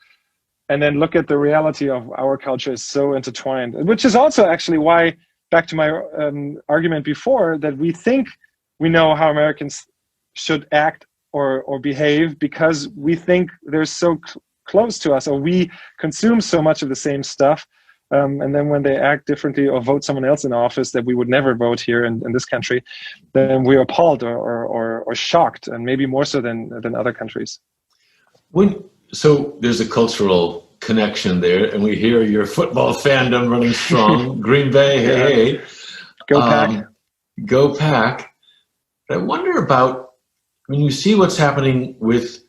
and then look at the reality of our culture is so intertwined, which is also actually why, back to my argument before, that we think we know how Americans should act or behave because we think they're so close to us, or we consume so much of the same stuff, and then when they act differently or vote someone else in office that we would never vote here in this country, then we're appalled or shocked, and maybe more so than other countries. So there's a cultural connection there, and we hear your football fandom running strong. Green Bay, hey. Go Pack. Go Pack. I wonder about, when you see what's happening with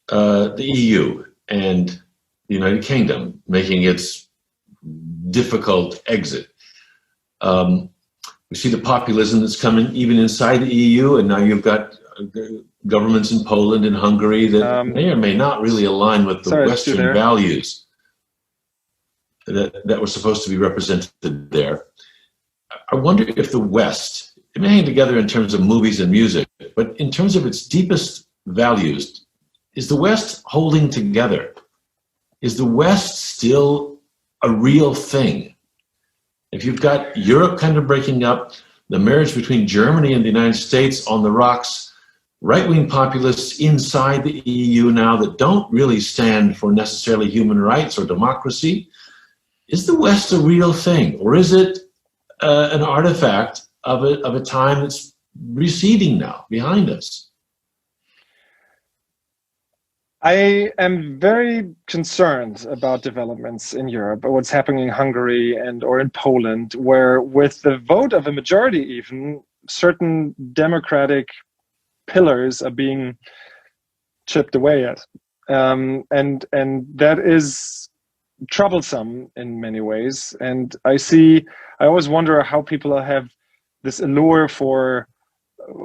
the EU and the United Kingdom making its difficult exit. We see the populism that's coming even inside the EU, and now you've got governments in Poland and Hungary that may or may not really align with the Western values that were supposed to be represented there. I wonder if the West, it may hang together in terms of movies and music, but in terms of its deepest values, is the West holding together? Is the West still a real thing? If you've got Europe kind of breaking up, the marriage between Germany and the United States on the rocks, right-wing populists inside the EU now that don't really stand for necessarily human rights or democracy, is the West a real thing? Or is it an artifact of a time that's receding now, behind us? I am very concerned about developments in Europe, or what's happening in Hungary or in Poland, where with the vote of a majority even, certain democratic pillars are being chipped away at. And that is troublesome in many ways. And I always wonder how people have this allure for,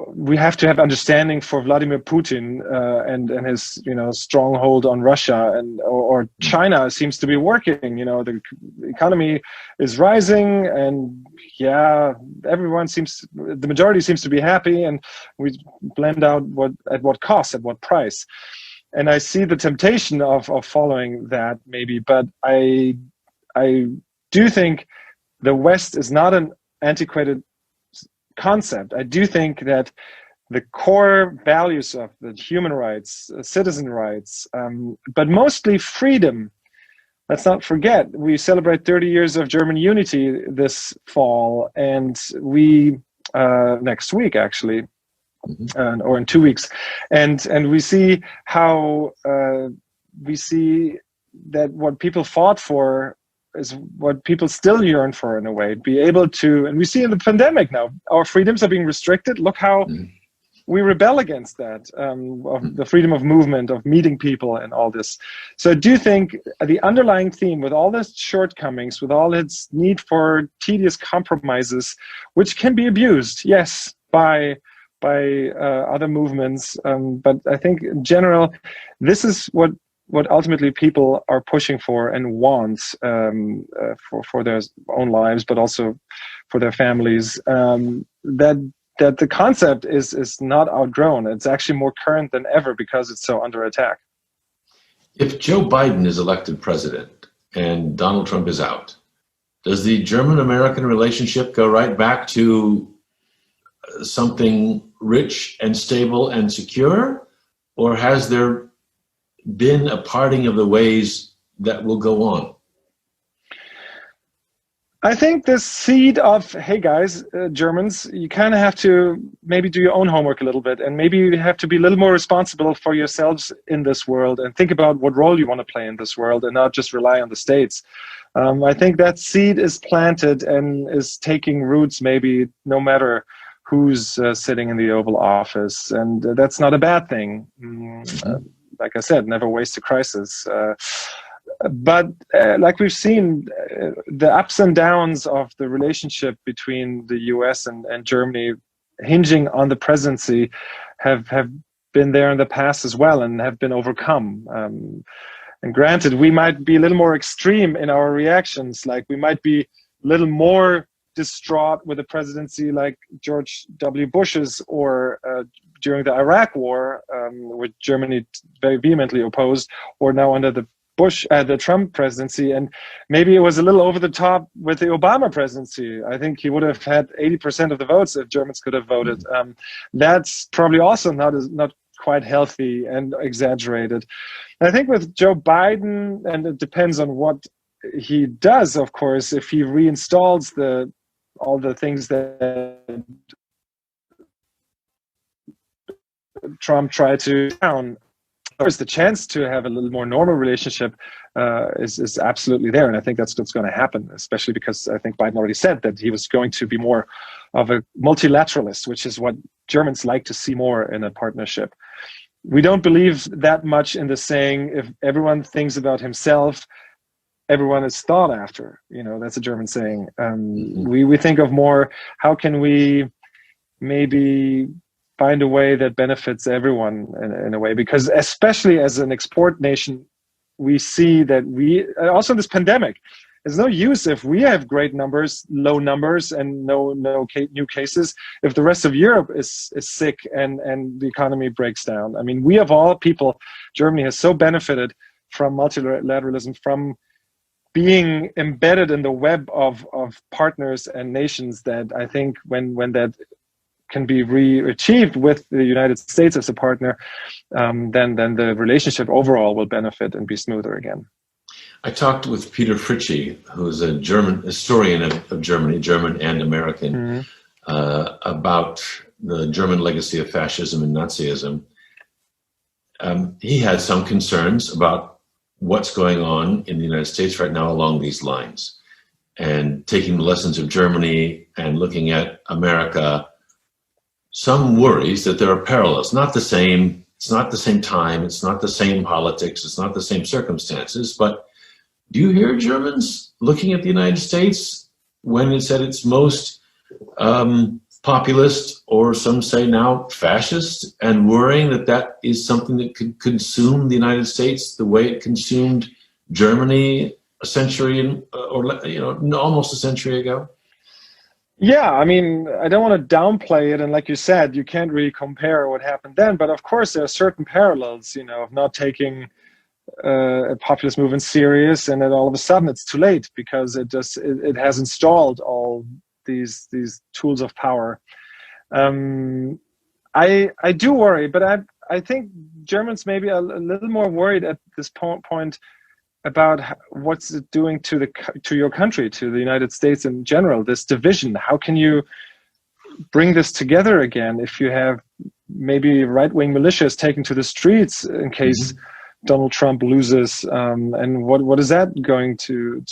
we have to have understanding for Vladimir Putin and his stronghold on Russia, or China seems to be working. The economy is rising, and the majority seems to be happy, and we blend out at what cost, at what price. And I see the temptation of following that maybe, but I do think the West is not an antiquated concept. I do think that the core values of the human rights, citizen rights, but mostly freedom. Let's not forget, we celebrate 30 years of German unity this fall, and we next week actually, or in 2 weeks, and we see how we see that what people fought for is what people still yearn for in a way, be able to, and we see in the pandemic now, our freedoms are being restricted. Look how we rebel against that, of the freedom of movement, of meeting people and all this. So I do think the underlying theme, with all its shortcomings, with all its need for tedious compromises, which can be abused, yes, by other movements, but I think in general, this is what ultimately people are pushing for and want for their own lives, but also for their families. That the concept is not outgrown. It's actually more current than ever because it's so under attack. If Joe Biden is elected president and Donald Trump is out, does the German-American relationship go right back to something rich and stable and secure? Or has there been a parting of the ways that will go on? I think this seed of, hey guys, Germans, you kind of have to maybe do your own homework a little bit, and maybe you have to be a little more responsible for yourselves in this world, and think about what role you want to play in this world, and not just rely on the States. I think that seed is planted and is taking roots maybe no matter who's sitting in the Oval Office, and that's not a bad thing. Like I said, never waste a crisis. But like we've seen, the ups and downs of the relationship between the US and Germany, hinging on the presidency, have been there in the past as well, and have been overcome. And granted, we might be a little more extreme in our reactions, like we might be a little more distraught with a presidency like George W. Bush's, or during the Iraq War, which Germany very vehemently opposed, or now under the Trump presidency. And maybe it was a little over the top with the Obama presidency. I think he would have had 80% of the votes if Germans could have voted. That's probably also not quite healthy and exaggerated. And I think with Joe Biden, and it depends on what he does, of course, if he reinstalls all the things that Trump tried to down, of course, the chance to have a little more normal relationship is absolutely there. And I think that's what's going to happen, especially because I think Biden already said that he was going to be more a multilateralist, which is what Germans like to see more in a partnership. We don't believe that much in the saying, if everyone thinks about himself, everyone is thought after. That's a German saying. We think of more, how can we maybe find a way that benefits everyone in a way? Because especially as an export nation, we see that also in this pandemic, there's no use if we have great numbers, low numbers, and no new cases, if the rest of Europe is sick and the economy breaks down. I mean, we of all people, Germany has so benefited from multilateralism, from being embedded in the web of partners and nations, that I think when that can be achieved with the United States as a partner, then the relationship overall will benefit and be smoother again. I talked with Peter Fritsche, who's a German historian of Germany, German and American, about the German legacy of fascism and Nazism. He had some concerns about what's going on in the United States right now along these lines, and taking the lessons of Germany and looking at America. Some worries that there are parallels, not the same. It's not the same time. It's not the same politics. It's not the same circumstances, but do you hear Germans looking at the United States when it's at its most populist, or some say now fascist, and worrying that that is something that could consume the United States the way it consumed Germany a century almost a century ago? Yeah, I mean, I don't want to downplay it, and like you said, you can't really compare what happened then, but of course there are certain parallels, of not taking a populist movement serious, and then all of a sudden it's too late because it has installed all these tools of power. I do worry, but I think Germans may be a little more worried at this point about what's it doing to your country, to the United States in general, this division. How can you bring this together again if you have maybe right-wing militias taken to the streets in case Donald Trump loses, and what is that going to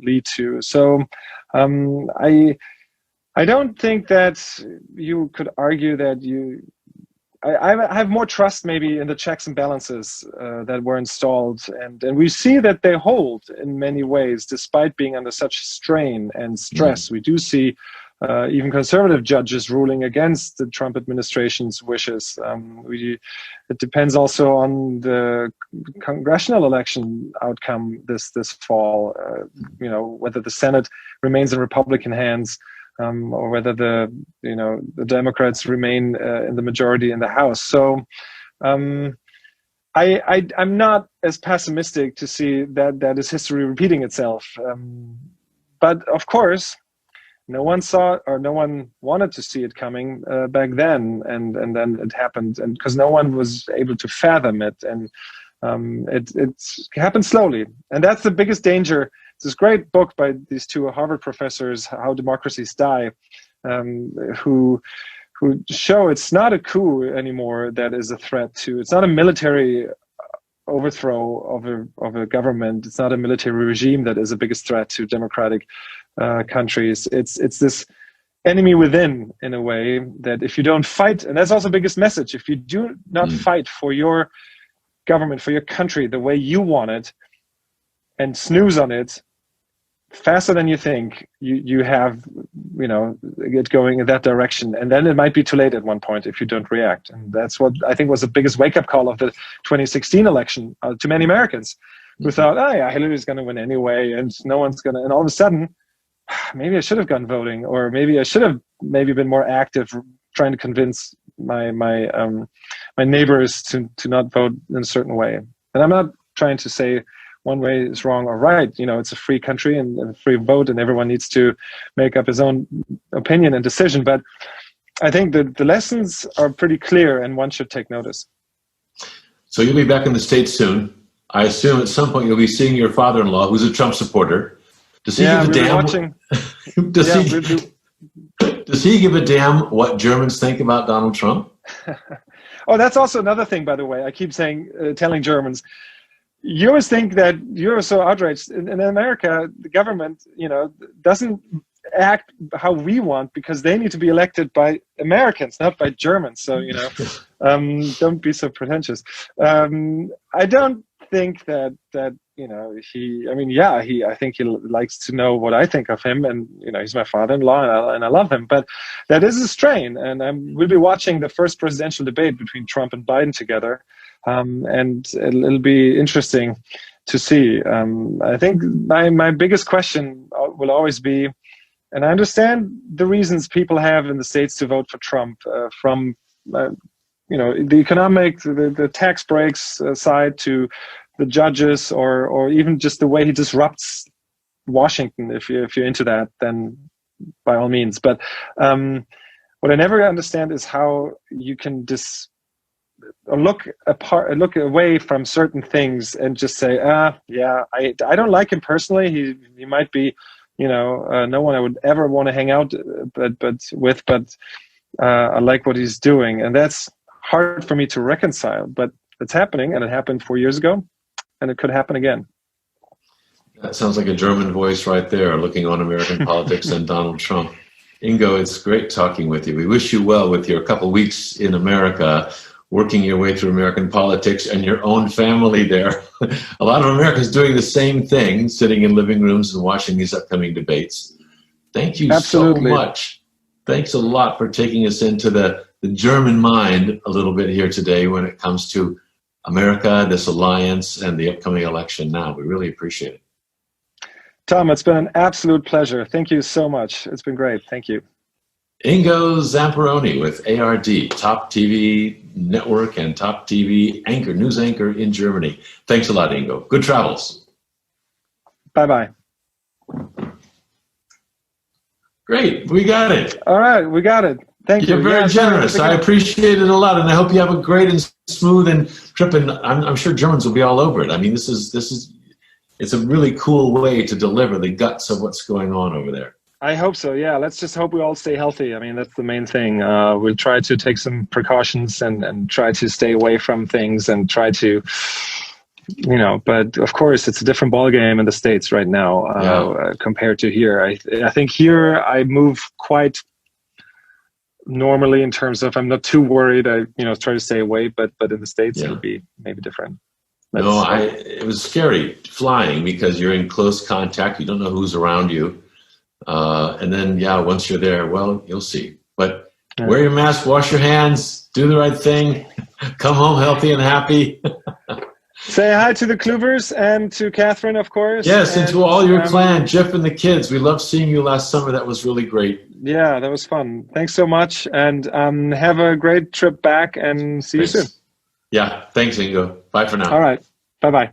lead to? So I don't think that you could argue that I have more trust maybe in the checks and balances that were installed, and we see that they hold in many ways despite being under such strain and stress. We do see even conservative judges ruling against the Trump administration's wishes. It depends also on the congressional election outcome this fall. Whether the Senate remains in Republican hands, or whether the Democrats remain in the majority in the House. So I'm not as pessimistic to see that is history repeating itself. But of course, no one saw or no one wanted to see it coming back then, and then it happened, and because no one was able to fathom it, and it happened slowly, and that's the biggest danger. It's this great book by these two Harvard professors, How Democracies Die, who show it's not a coup anymore that is a threat to. It's not a military overthrow of a government. It's not a military regime that is the biggest threat to democratic countries. It's this enemy within, in a way, that if you don't fight, and that's also the biggest message, if you do not fight for your government, for your country the way you want it, and snooze on it faster than you think, you have it going in that direction, and then it might be too late at one point if you don't react. And that's what I think was the biggest wake-up call of the 2016 election to many Americans who thought, oh yeah, Hillary's going to win anyway, and no one's going to, and all of a sudden, maybe I should have gone voting, or maybe I should have been more active trying to convince my neighbors to not vote in a certain way. And I'm not trying to say one way is wrong or right. It's a free country and a free vote, and everyone needs to make up his own opinion and decision. But I think that the lessons are pretty clear, and one should take notice. So you'll be back in the States soon. I assume at some point you'll be seeing your father-in-law, who's a Trump supporter. Does he give a damn? Does he give a damn what Germans think about Donald Trump? Oh, that's also another thing, by the way. I keep saying, telling Germans, you always think that you're so outraged. In America, the government, doesn't act how we want, because they need to be elected by Americans, not by Germans. So, don't be so pretentious. I don't think that I think he likes to know what I think of him, and he's my father-in-law, and I love him. But that is a strain, and we'll be watching the first presidential debate between Trump and Biden together, and it'll be interesting to see. I think my biggest question will always be, and I understand the reasons people have in the States to vote for Trump, from the economic, the tax breaks side, to the judges, or even just the way he disrupts Washington. If you're into that, then by all means. But what I never understand is how you can look away from certain things and just say, I don't like him personally. He might be, no one I would ever want to hang out but I like what he's doing, and that's hard for me to reconcile. But it's happening, and it happened 4 years ago, and it could happen again. That sounds like a German voice right there, looking on American politics and Donald Trump. Ingo, it's great talking with you. We wish you well with your couple weeks in America, working your way through American politics and your own family there. A lot of Americans doing the same thing, sitting in living rooms and watching these upcoming debates. Thank you so much. Thanks a lot for taking us into the German mind a little bit here today when it comes to America, this alliance, and the upcoming election now. We really appreciate it. Tom, it's been an absolute pleasure. Thank you so much. It's been great. Thank you. Ingo Zamperoni with ARD, top TV network and top TV news anchor in Germany. Thanks a lot, Ingo. Good travels. Bye-bye. Great, we got it. All right, we got it. Thank you. You're very generous. I appreciate it a lot, and I hope you have a great and smooth trip. And I'm sure Germans will be all over it. I mean, it's a really cool way to deliver the guts of what's going on over there. I hope so. Yeah, let's just hope we all stay healthy. I mean, that's the main thing. We'll try to take some precautions and try to stay away from things and try to, but of course it's a different ballgame in the States right now compared to here. I think here I move quite normally in terms of I'm not too worried. I try to stay away, but in the States it'll be maybe different. It was scary flying because you're in close contact. You don't know who's around you. And then, once you're there, well, you'll see. But wear your mask, wash your hands, do the right thing, come home healthy and happy. Say hi to the Kluvers and to Catherine, of course. Yes, and to all your clan, Jeff and the kids. We loved seeing you last summer. That was really great. Yeah, that was fun. Thanks so much, and have a great trip back, and see you soon. Yeah, thanks, Ingo. Bye for now. All right, bye-bye.